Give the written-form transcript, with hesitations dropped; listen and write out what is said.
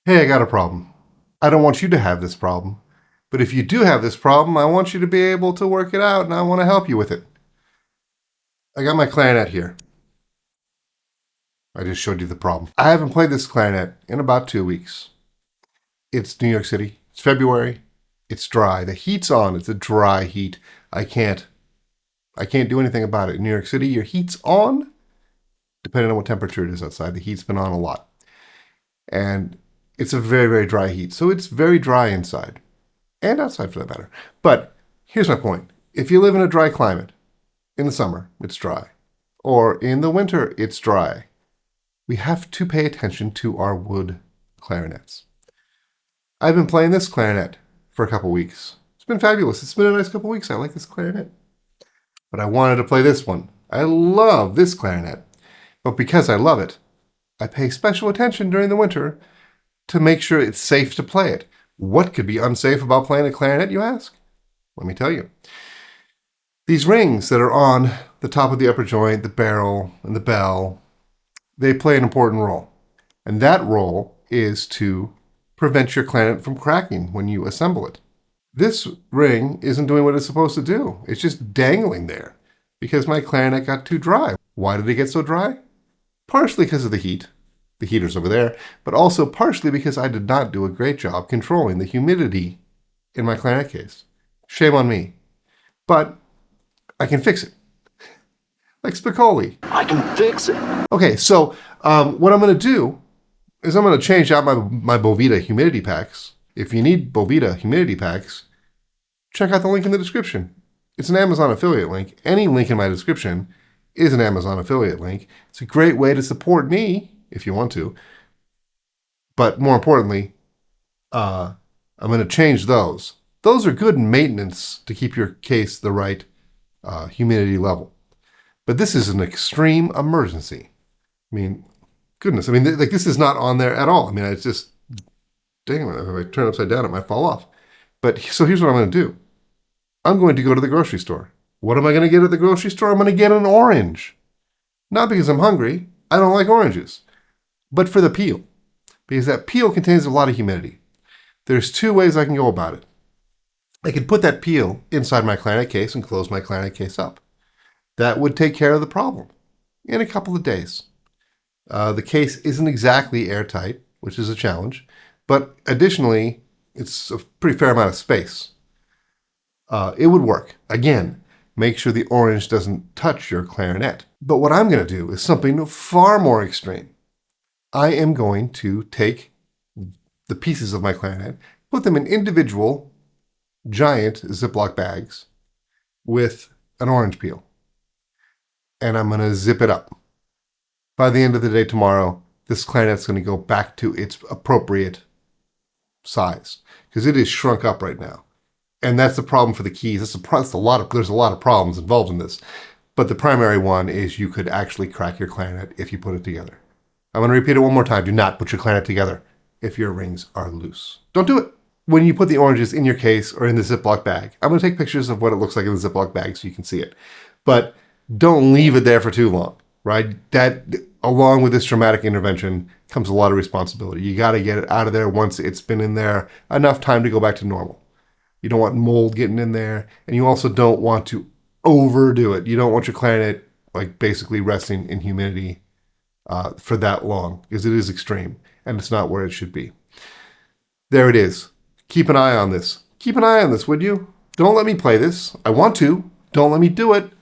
Hey, I got a problem. I don't want you to have this problem. But if you do have this problem, I want you to be able to work it out, and I want to help you with it. I got my clarinet here. I just showed you the problem. I haven't played this clarinet in about 2 weeks. It's New York City. It's February. It's dry. The heat's on. It's a dry heat. I can't do anything about it. In New York City, your heat's on, depending on what temperature it is outside. The heat's been on a lot. And it's a very, very dry heat. So it's very dry inside. And outside for that matter. But here's my point. If you live in a dry climate, in the summer, it's dry. Or in the winter, it's dry. We have to pay attention to our wood clarinets. I've been playing this clarinet for a couple weeks. It's been fabulous. It's been a nice couple weeks. I like this clarinet. But I wanted to play this one. I love this clarinet. But because I love it, I pay special attention during the winter to make sure it's safe to play it. What could be unsafe about playing a clarinet, you ask? Let me tell you. These rings that are on the top of the upper joint, the barrel, and the bell, they play an important role. And that role is to prevent your clarinet from cracking when you assemble it. This ring isn't doing what it's supposed to do. It's just dangling there because my clarinet got too dry. Why did it get so dry? Partially because of the heat. The heater's over there, but also partially because I did not do a great job controlling the humidity in my clarinet case. Shame on me. But I can fix it. Like Spicoli. I can fix it. Okay, so what I'm going to do is I'm going to change out my Boveda humidity packs. If you need Boveda humidity packs, check out the link in the description. It's an Amazon affiliate link. Any link in my description is an Amazon affiliate link. It's a great way to support me if you want to. But more importantly, I'm going to change those. Those are good maintenance to keep your case the right humidity level. But this is an extreme emergency. I mean, goodness. I mean, like this is not on there at all. I mean, it's just, dang it, if I turn it upside down, it might fall off. But so here's what I'm going to do. I'm going to go to the grocery store. What am I going to get at the grocery store? I'm going to get an orange. Not because I'm hungry. I don't like oranges. But for the peel. Because that peel contains a lot of humidity. There's two ways I can go about it. I could put that peel inside my clarinet case and close my clarinet case up. That would take care of the problem in a couple of days. The case isn't exactly airtight, which is a challenge. But additionally, it's a pretty fair amount of space. It would work. Again, make sure the orange doesn't touch your clarinet. But what I'm going to do is something far more extreme. I am going to take the pieces of my clarinet, put them in individual giant Ziploc bags with an orange peel. And I'm going to zip it up. By the end of the day tomorrow, this clarinet's going to go back to its appropriate size because it is shrunk up right now. And that's the problem for the keys. There's a lot of problems involved in this. But the primary one is you could actually crack your clarinet if you put it together. I'm going to repeat it one more time. Do not put your clarinet together if your rings are loose. Don't do it. When you put the oranges in your case or in the Ziploc bag, I'm going to take pictures of what it looks like in the Ziploc bag so you can see it. But don't leave it there for too long, right? That, along with this dramatic intervention, comes a lot of responsibility. You got to get it out of there once it's been in there enough time to go back to normal. You don't want mold getting in there, and you also don't want to overdo it. You don't want your clarinet like basically resting in humidity for that long, because it is extreme, and it's not where it should be. There it is. Keep an eye on this. Keep an eye on this, would you? Don't let me play this. I want to. Don't let me do it.